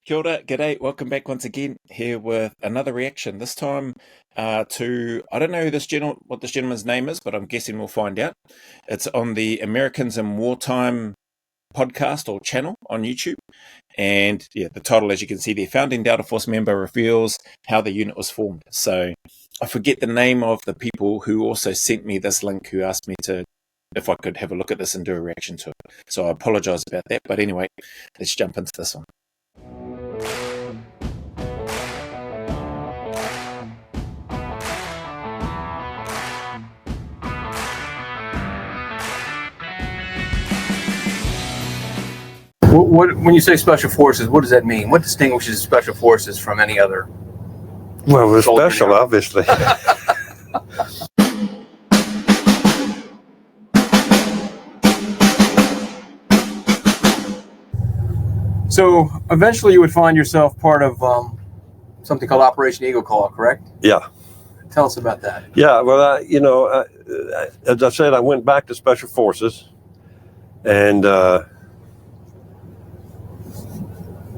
Kia ora, g'day, welcome back once again here with another reaction. This time to I don't know who what this gentleman's name is, but I'm guessing we'll find out. It's on the Americans in Wartime podcast or channel on YouTube, and yeah, the title, as you can see, their founding Delta Force member reveals how the unit was formed. So I forget the name of the people who also sent me this link, who asked me to if I could have a look at this and do a reaction to it. So I apologize about that, but anyway, let's jump into this one. When you say special forces, what does that mean? What distinguishes special forces from any other? Well, we're special, obviously. So eventually you would find yourself part of something called Operation Eagle Claw, correct? Yeah. Tell us about that. Yeah, well, as I said, I went back to Special Forces and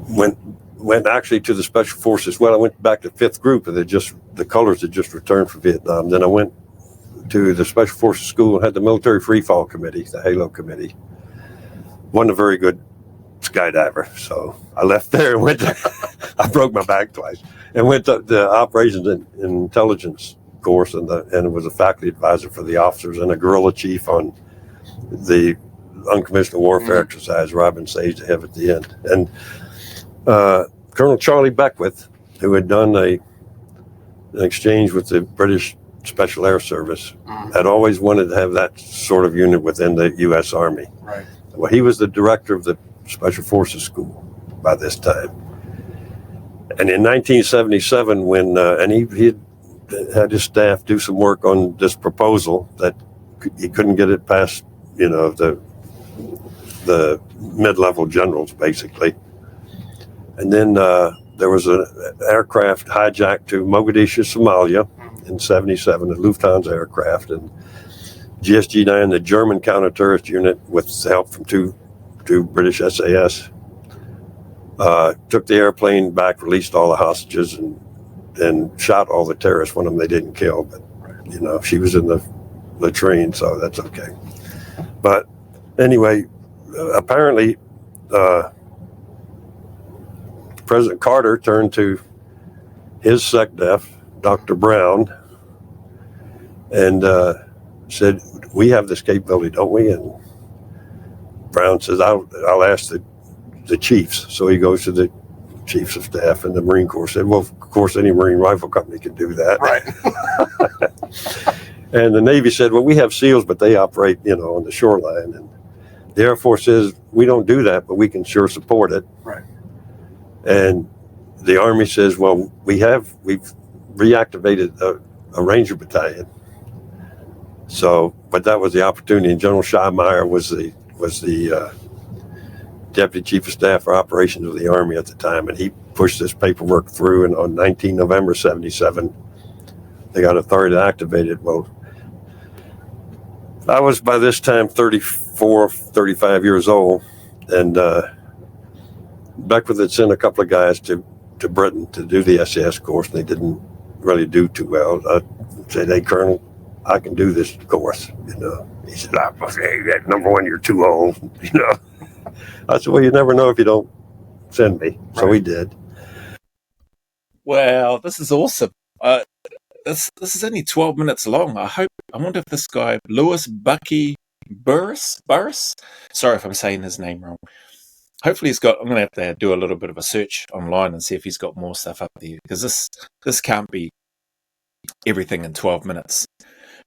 went actually to the Special Forces. Well, I went back to 5th Group, and the colors had just returned from Vietnam. Then I went to the Special Forces School and had the Military Free Fall Committee, the HALO Committee. Wasn't a very good skydiver, so I left there and went I broke my back twice and went to the Operations and Intelligence course, and was a faculty advisor for the officers and a guerrilla chief on the unconventional warfare exercise Robin Sage to have at the end. And Colonel Charlie Beckwith, who had done an exchange with the British Special Air Service, had always wanted to have that sort of unit within the U.S. Army. Right. Well, he was the director of the Special Forces School by this time. And in 1977, when he had his staff do some work on this proposal that he couldn't get it past, the mid-level generals, basically. And then there was an aircraft hijacked to Mogadishu, Somalia in 77, a Lufthansa aircraft, and GSG-9, the German counter-terrorist unit, with help from two British SAS, took the airplane back, released all the hostages, and shot all the terrorists. One of them they didn't kill, but she was in the latrine, so that's okay. But anyway, apparently President Carter turned to his SecDef, Dr. Brown, and said, "We have this capability, don't we?" And Brown says, I'll ask the chiefs. So he goes to the chiefs of staff, and the Marine Corps said, well, of course, any Marine rifle company can do that. Right. And the Navy said, well, we have SEALs, but they operate, on the shoreline. And the Air Force says, we don't do that, but we can sure support it. Right. And the Army says, well, we've reactivated a Ranger battalion. So, but that was the opportunity, and General Scheimeyer was the Deputy Chief of Staff for Operations of the Army at the time, and he pushed this paperwork through, and on 19 November 77, they got authority to activate it. Well, I was by this time 34, 35 years old, and Beckwith had sent a couple of guys to Britain to do the SAS course, and they didn't really do too well. I said, hey, Colonel, I can do this course, He said, number one, you're too old, I said, well, you never know if you don't send me. So he did. Wow, this is awesome. This is only 12 minutes long. I wonder if this guy, Bucky Burruss, sorry if I'm saying his name wrong. Hopefully I'm going to have to do a little bit of a search online and see if he's got more stuff up there, because this can't be everything in 12 minutes.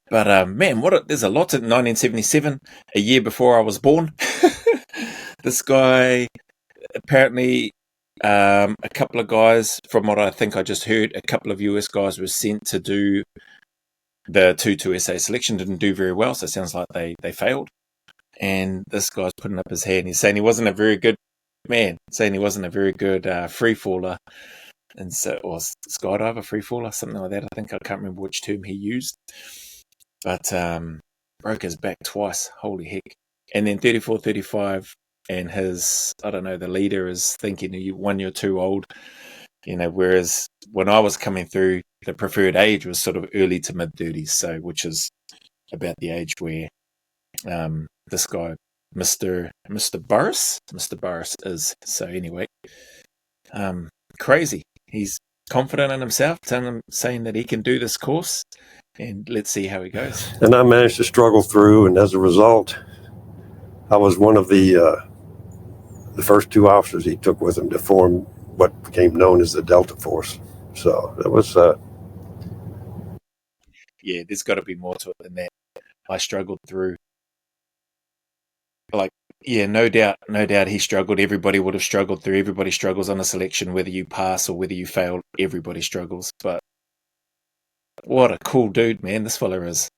But man, there's a lot in 1977, a year before I was born. This guy, apparently, a couple of guys, from what I think I just heard, a couple of US guys were sent to do the 2-2 SA selection, didn't do very well, so it sounds like they failed. And this guy's putting up his hand. He's saying he wasn't a very good man, saying he wasn't a very good free faller, and so, or skydiver, free faller, something like that. I can't remember which term he used, but broke his back twice. Holy heck! And then 34, 35 and his, I don't know, the leader is thinking you're too old, whereas when I was coming through, the preferred age was sort of early to mid 30s, so which is about the age where this guy, Mr. Burruss is. So anyway, crazy. He's confident in himself, saying that he can do this course, and let's see how he goes. And I managed to struggle through, and as a result, I was one of the first 2 officers he took with him to form what became known as the Delta Force. So that was yeah, there's got to be more to it than that. I struggled through. No doubt he struggled. Everybody would have struggled through. Everybody struggles on a selection, whether you pass or whether you fail. Everybody struggles. But what a cool dude, man. This fella is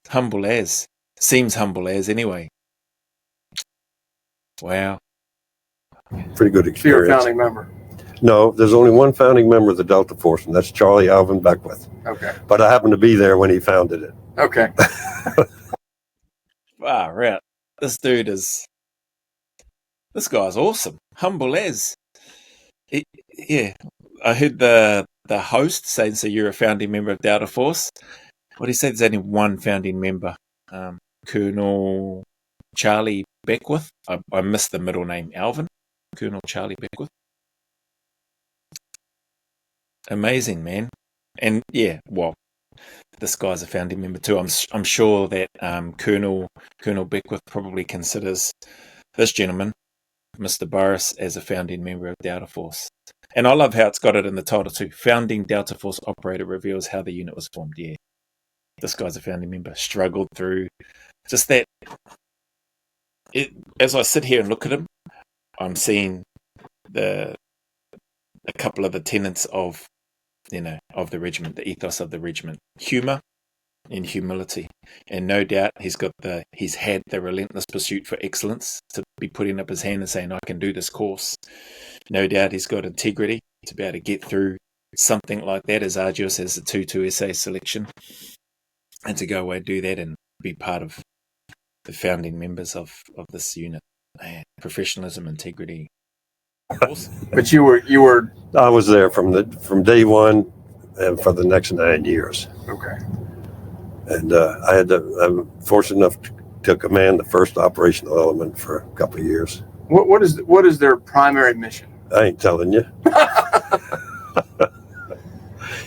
seems humble as anyway. Wow. pretty good experience. You're a founding member. No, there's only one founding member of the Delta Force, and that's Charlie Alvin Beckwith. Okay. But I happened to be there when he founded it. Okay. Wow, right. This guy's awesome. Humble as. Yeah. I heard the host saying, so you're a founding member of Delta Force. What he said, there's only one founding member, Colonel Charlie Beckwith. I missed the middle name, Alvin. Colonel Charlie Beckwith. Amazing, man. And yeah, well, this guy's a founding member too. I'm sure that Colonel Beckwith probably considers this gentleman, Mr. Burruss, as a founding member of Delta Force. And I love how it's got it in the title too. Founding Delta Force operator reveals how the unit was formed. Yeah, this guy's a founding member. Struggled through just that. As I sit here and look at him, I'm seeing a couple of the tenets of the regiment, the ethos of the regiment: humor and humility. And no doubt he's had the relentless pursuit for excellence to be putting up his hand and saying, I can do this course. No doubt he's got integrity to be able to get through something like that as arduous as the 2-2 SAS selection, and to go away and do that and be part of the founding members of this unit. Man, professionalism, integrity. Awesome. But you were. I was there from day one and for the next 9 years. Okay. And I'm fortunate enough to command the first operational element for a couple of years. What is their primary mission? I ain't telling you.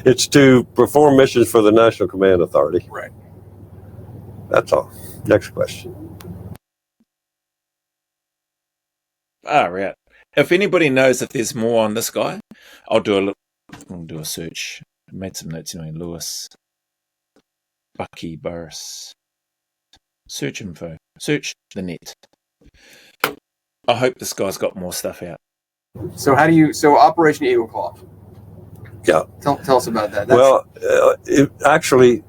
It's to perform missions for the National Command Authority. Right. That's all. Next question. Right. If anybody knows if there's more on this guy, I'll do a search. I made some notes anyway. Lewis, Bucky Burruss. Search info. Search the net. I hope this guy's got more stuff out. So Operation Eagle Claw. Yeah. Tell us about that. Actually,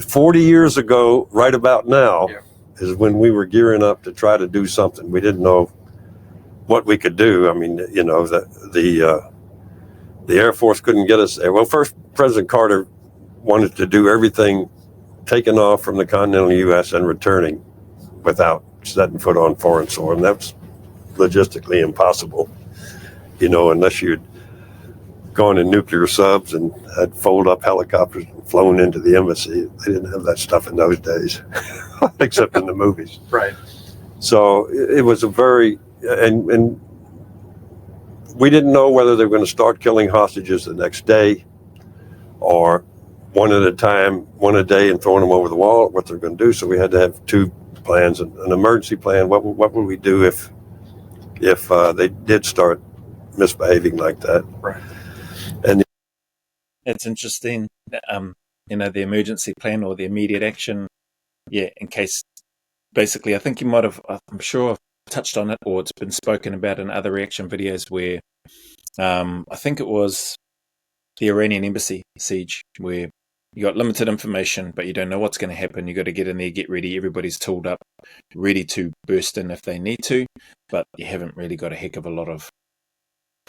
40 years ago, right about now, is when we were gearing up to try to do something. We didn't know what we could do. I mean, the Air Force couldn't get us there. Well, first, President Carter wanted to do everything taking off from the continental U.S. and returning without setting foot on foreign soil, and that's logistically impossible, unless you'd gone in nuclear subs and had fold-up helicopters and flown into the embassy. They didn't have that stuff in those days, except in the movies. Right. So it was a very, and we didn't know whether they were going to start killing hostages the next day or one at a time, one a day, and throwing them over the wall, what they're going to do. So we had to have two plans, an emergency plan. What would we do if they did start misbehaving like that? Right. And it's interesting, the emergency plan or the immediate action. Yeah, in case, basically, I think you might have, I'm sure I've touched on it, or it's been spoken about in other reaction videos where I think it was the Iranian embassy siege, where you got limited information, but you don't know what's going to happen. You got to get in there, get ready. Everybody's tooled up, ready to burst in if they need to, but you haven't really got a heck of a lot of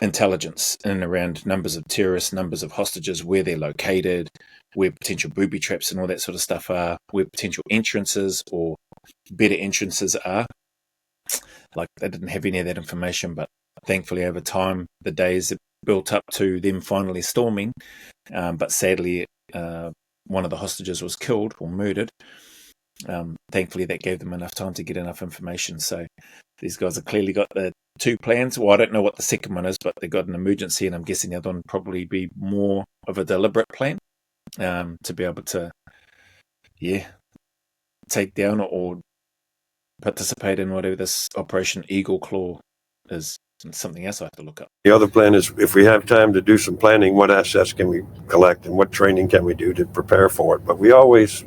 intelligence in and around numbers of terrorists, numbers of hostages, where they're located, where potential booby traps and all that sort of stuff are, where potential entrances or better entrances are. Like, they didn't have any of that information, but thankfully over time, the days built up to them finally storming. But sadly, one of the hostages was killed or murdered. Thankfully, that gave them enough time to get enough information. So these guys have clearly got the two plans. Well, I don't know what the second one is, but they got an emergency, and I'm guessing the other one would probably be more of a deliberate plan, to be able to, take down or participate in whatever this Operation Eagle Claw is. Something else I have to look up. The other plan is, if we have time to do some planning, what assets can we collect and what training can we do to prepare for it? But we always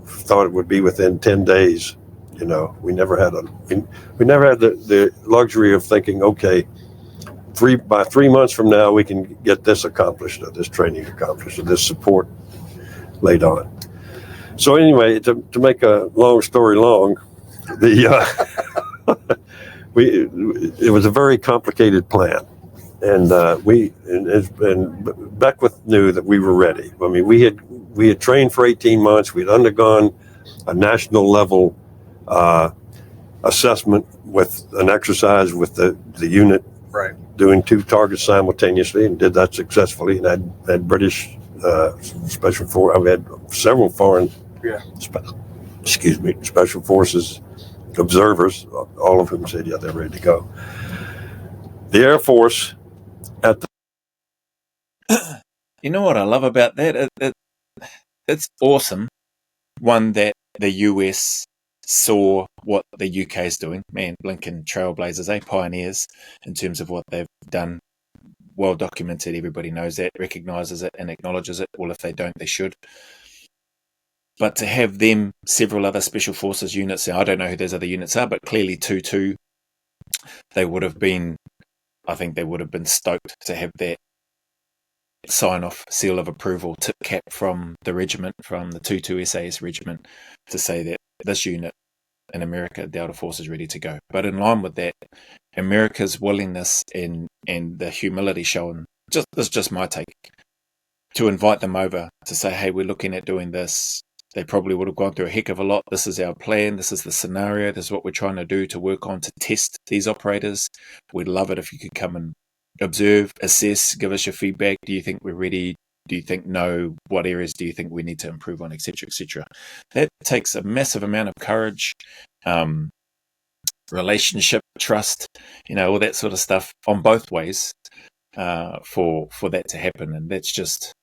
thought it would be within 10 days. We never had the luxury of thinking, okay, by 3 months from now we can get this accomplished, or this training accomplished, or this support laid on. So anyway, to make a long story long, it was a very complicated plan, and Beckwith knew that we were ready. I mean, we had trained for 18 months. We had undergone a national level assessment with an exercise with the unit, Right. doing 2 targets simultaneously, and did that successfully. And had British special force. I've had several foreign special forces observers, all of whom said, yeah, they're ready to go. The Air Force You know what I love about that? It's awesome. One, that the US saw what the UK is doing. Man, blinking trailblazers, pioneers in terms of what they've done. Well documented, everybody knows that, recognises it and acknowledges it. Well, if they don't, they should. But to have them, several other special forces units, I don't know who those other units are, but clearly 2-2, they would have been stoked to have that sign-off, seal of approval, tip cap from the regiment, from the 2-2 SAS regiment, to say that this unit in America, Delta Force, is ready to go. But in line with that, America's willingness and the humility shown, this is just my take, to invite them over, to say, hey, we're looking at doing this. They probably would have gone through a heck of a lot. This is our plan. This is the scenario. This is what we're trying to do to work on to test these operators. We'd love it if you could come and observe, assess, give us your feedback. Do you think we're ready? Do you think no? What areas do you think we need to improve on, etc., etc.? That takes a massive amount of courage, relationship, trust, all that sort of stuff on both ways, for that to happen. And that's just,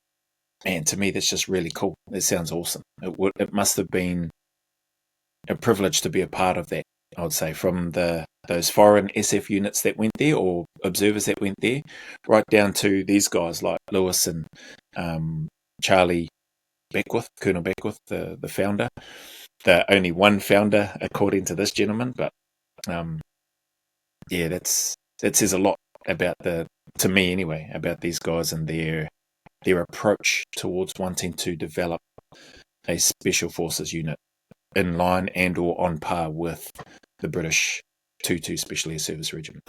man, to me, that's just really cool. It sounds awesome. It must have been a privilege to be a part of that, I would say, from those foreign SF units that went there, or observers that went there, right down to these guys like Lewis and Charlie Beckwith, Colonel Beckwith, the founder. The only one founder, according to this gentleman. But that says a lot about to me anyway, about these guys and their approach towards wanting to develop a special forces unit in line and or on par with the British 2-2 Special Air Service Regiment.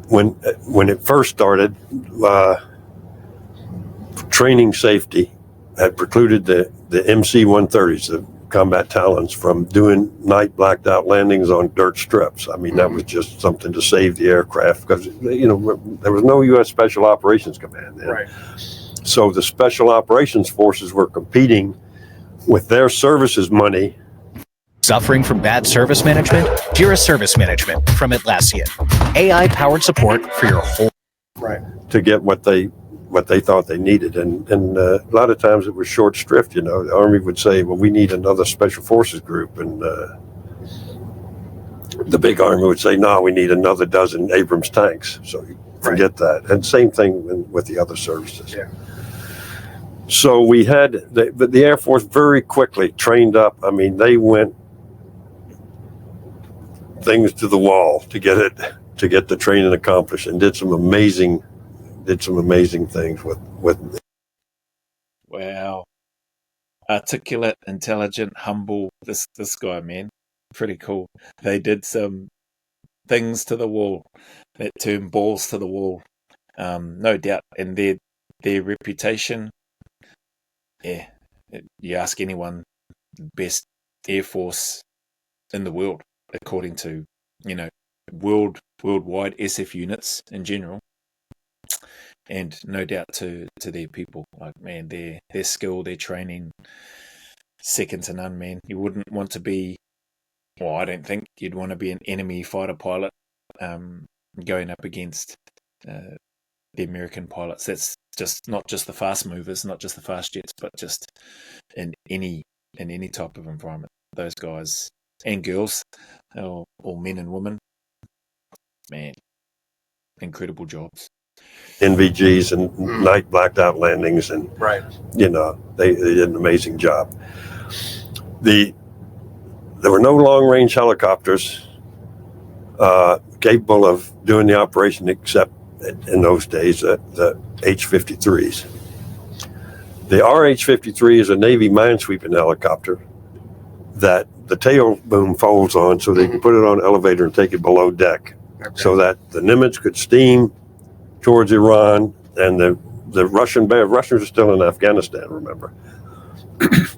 When it first started, training safety had precluded the MC-130s, the combat Talons, from doing night blacked out landings on dirt strips. I mean, that was just something to save the aircraft, because there was no U.S. Special Operations Command then. Right. So the Special Operations Forces were competing with their services money. Suffering from bad service management? Jira Service Management from Atlassian. AI-powered support for your whole... Right. To get what they thought they needed. And a lot of times it was short shrift. The Army would say, well, we need another Special Forces group. And the big Army would say, no, we need another dozen Abrams tanks. So you forget that. And same thing with the other services. Yeah. So we had the Air Force very quickly trained up. I mean, they went things to the wall to get the training accomplished, and did some amazing things with. Wow. Articulate, intelligent, humble. This guy, man, pretty cool. They did some things to the wall, that term, balls to the wall, no doubt. And their reputation, you ask anyone, best Air Force in the world, according to worldwide SF units in general, and no doubt to their people. Like, man, their skill, their training, second to none, man. You wouldn't want to be, well, I don't think you'd want to be an enemy fighter pilot going up against the American pilots. That's just not just the fast movers, not just the fast jets, but just in any type of environment. Those guys and girls, or men and women, man, incredible jobs. NVGs and night blacked out landings, and you know, they did an amazing job. There were no long range helicopters capable of doing the operation except in those days the H-53s. The RH-53 is a Navy minesweeping helicopter that the tail boom folds on, so they can put it on an elevator and take it below deck, so that the Nimitz could steam towards Iran, and the Russians are still in Afghanistan, remember.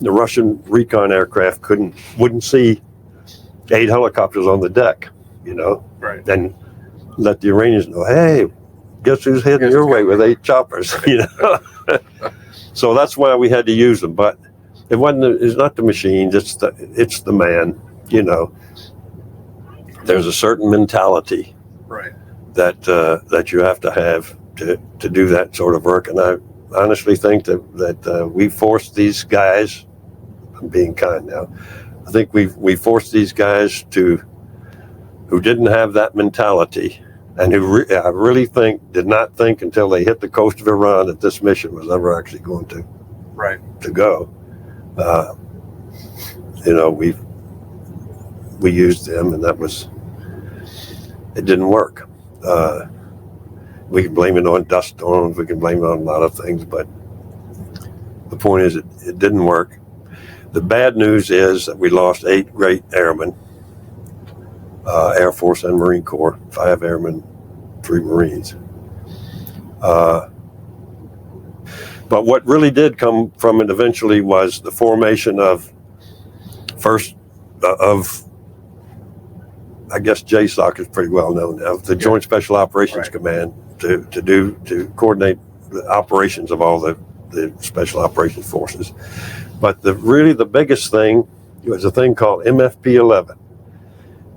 The Russian recon aircraft wouldn't see 8 helicopters on the deck, you know, and let the Iranians know, hey, guess who's heading your way with 8 choppers, you know. So that's why we had to use them, but it's not the machines, it's the man, you know. There's a certain mentality that you have to have to do that sort of work, and I honestly think that we forced these guys, I'm being kind now, I think we forced these guys who didn't have that mentality, and who I really think did not think until they hit the coast of Iran that this mission was ever actually going to go. You know, we used them, and it didn't work. We can blame it on dust storms, we can blame it on a lot of things, but the point is it didn't work. The bad news is that we lost 8 great airmen, Air Force and Marine Corps, 5 airmen, 3 Marines. But what really did come from it eventually was the formation of I guess JSOC is pretty well known now, the Joint Special Operations Command, to coordinate the operations of all the Special Operations Forces. But the biggest thing was a thing called MFP 11,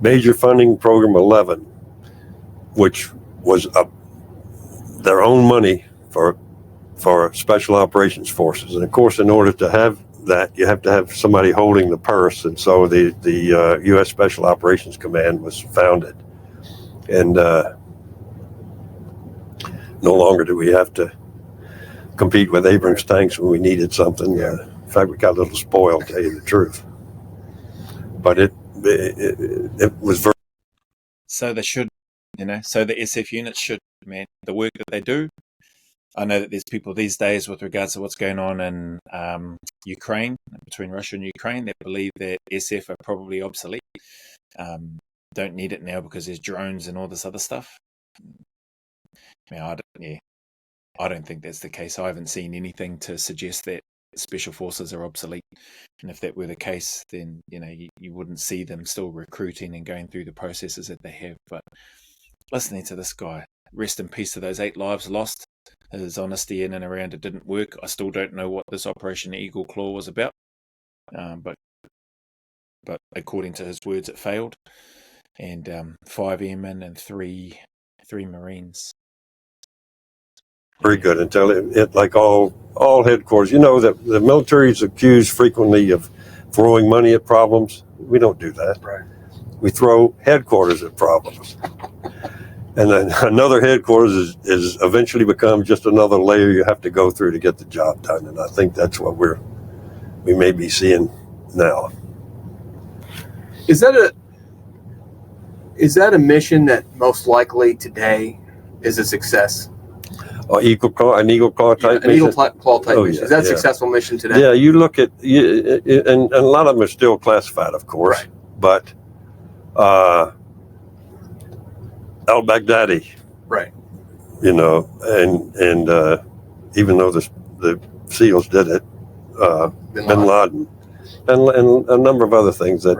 Major Funding Program 11, which was their own money for Special Operations Forces. And of course, in order to have that, you have to have somebody holding the purse, and so the U.S. Special Operations Command was founded. And no longer do we have to compete with Abrams tanks when we needed something. In fact, we got a little spoiled, to tell you the truth. But it was very... So they should, so the SF units should, man, the work that they do. I know that there's people these days with regards to what's going on in Ukraine, between Russia and Ukraine, that believe that SF are probably obsolete. Don't need it now because there's drones and all this other stuff. I don't think that's the case. I haven't seen anything to suggest that special forces are obsolete. And if that were the case, then you wouldn't see them still recruiting and going through the processes that they have. But listening to this guy, rest in peace to those 8 lives lost. His honesty in and around it didn't work. I still don't know what this Operation Eagle Claw was about, but according to his words, it failed. And 5 airmen and 3 Marines. Very good. Until it like all headquarters, that the military is accused frequently of throwing money at problems. We don't do that. Right. We throw headquarters at problems. And then another headquarters is eventually become just another layer you have to go through to get the job done. And I think that's what we may be seeing now. Is that a mission that most likely today is a success? An Eagle Claw type mission? An Eagle Claw type mission. Yeah, is that a successful mission today? Yeah, you look at, and a lot of them are still classified, of course. Right. But al-Baghdadi, right? And even though the SEALs did it, Bin Laden, and a number of other things that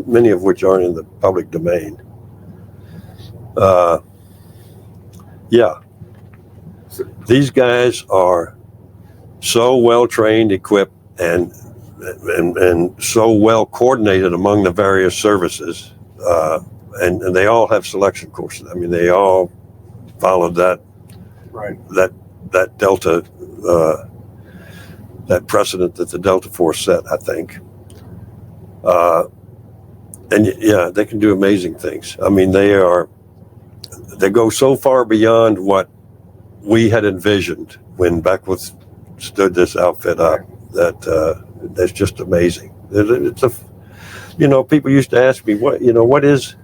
many of which aren't in the public domain. Yeah, these guys are so well trained, equipped, and so well coordinated among the various services, and they all have selection courses. I mean, they all followed that Right. that Delta that precedent that the Delta Force set, I think. And yeah, they can do amazing things. I mean, they go so far beyond what we had envisioned when Beckwith stood this outfit up that's just amazing. People used to ask me, what is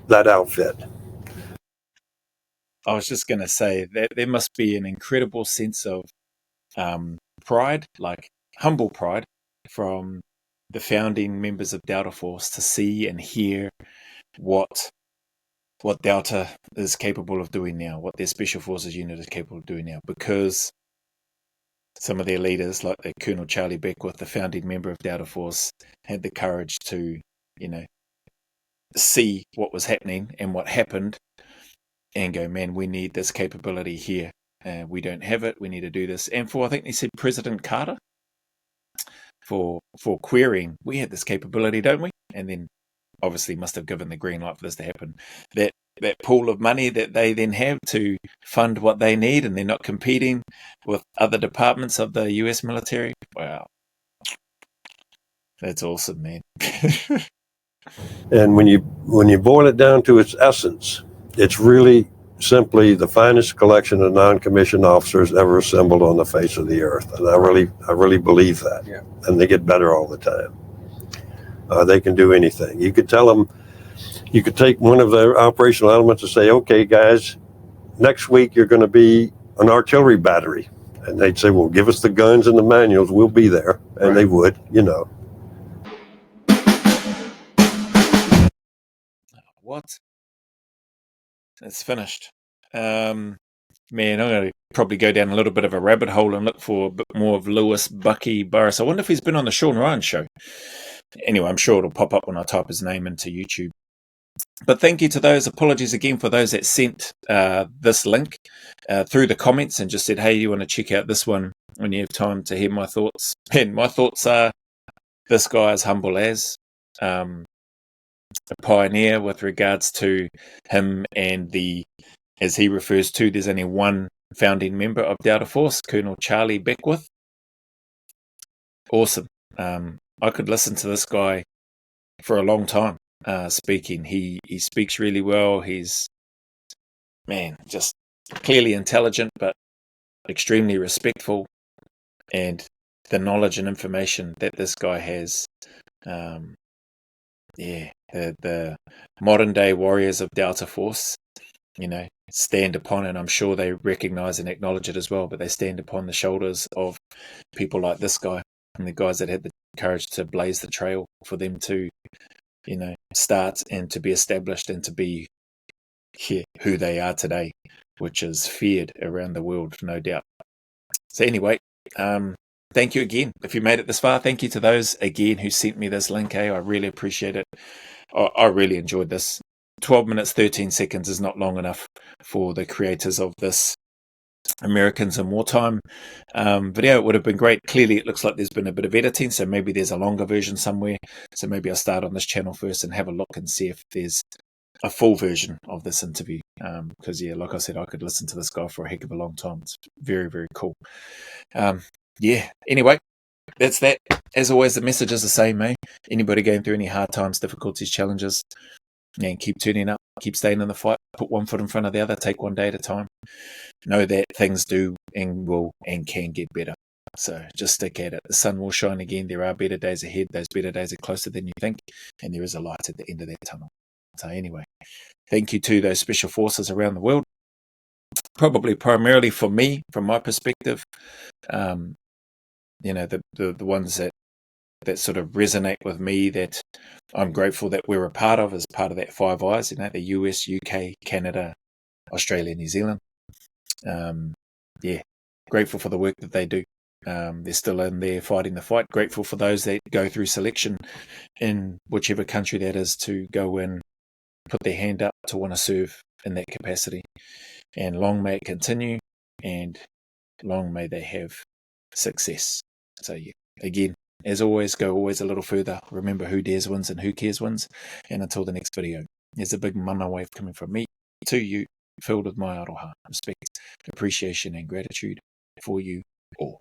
that outfit? I was just going to say that there must be an incredible sense of pride, like humble pride, from the founding members of Delta Force to see and hear what Delta is capable of doing now, what their Special Forces unit is capable of doing now, because some of their leaders, like the Colonel Charlie Beckwith, the founding member of Delta Force, had the courage to, see what was happening and what happened and go, man, we need this capability here. We don't have it. We need to do this. And I think they said President Carter, for querying, we had this capability, don't we? And then obviously must have given the green light for this to happen. That pool of money that they then have to fund what they need, and they're not competing with other departments of the US military. Wow. That's awesome, man. And when you boil it down to its essence, it's really simply the finest collection of non-commissioned officers ever assembled on the face of the earth. And I really believe that. Yeah. And they get better all the time. They can do anything. You could tell them, you could take one of their operational elements and say, okay, guys, next week you're going to be an artillery battery. And they'd say, well, give us the guns and the manuals. We'll be there. And Right. They would, What? It's finished. Man, I'm going to probably go down a little bit of a rabbit hole and look for a bit more of Lewis Bucky Burruss. I wonder if he's been on the Sean Ryan show. Anyway, I'm sure it'll pop up when I type his name into YouTube. But thank you to those. Apologies again for those that sent this link through the comments and just said, hey, you want to check out this one when you have time to hear my thoughts. And my thoughts are, this guy is humble as a pioneer with regards to him and as he refers to, there's only one founding member of Delta Force, Colonel Charlie Beckwith. Awesome. I could listen to this guy for a long time speaking. He speaks really well. He's, man, just clearly intelligent, but extremely respectful. And the knowledge and information that this guy has, the modern day warriors of Delta Force, stand upon, and I'm sure they recognize and acknowledge it as well, but they stand upon the shoulders of people like this guy and the guys that had the courage to blaze the trail for them to, start and to be established and to be who they are today, which is feared around the world, no doubt. So anyway, thank you again. If you made it this far, thank you to those again who sent me this link. I really appreciate it. I really enjoyed this. 12 minutes, 13 seconds is not long enough for the creators of this Americans in Wartime video. It would have been great. Clearly, it looks like there's been a bit of editing, so maybe there's a longer version somewhere. So maybe I'll start on this channel first and have a look and see if there's a full version of this interview. Because, like I said, I could listen to this guy for a heck of a long time. It's very, very cool. Anyway, that's that. As always, the message is the same, eh? Anybody going through any hard times, difficulties, challenges, and keep turning up, keep staying in the fight, put one foot in front of the other, take one day at a time. Know that things do and will and can get better. So just stick at it. The sun will shine again. There are better days ahead. Those better days are closer than you think, and there is a light at the end of that tunnel. So anyway, thank you to those special forces around the world. Probably primarily for me, from my perspective, the ones that sort of resonate with me, that I'm grateful that we're a part of as part of that Five Eyes, the US, UK, Canada, Australia, New Zealand. Grateful for the work that they do. They're still in there fighting the fight. Grateful for those that go through selection in whichever country that is to go in put their hand up to want to serve in that capacity. And long may it continue, and long may they have success. So yeah, again, as always, go always a little further. Remember, who dares wins and who cares wins. And until the next video, there's a big mana wave coming from me to you, filled with my aroha, respect, appreciation, and gratitude for you all.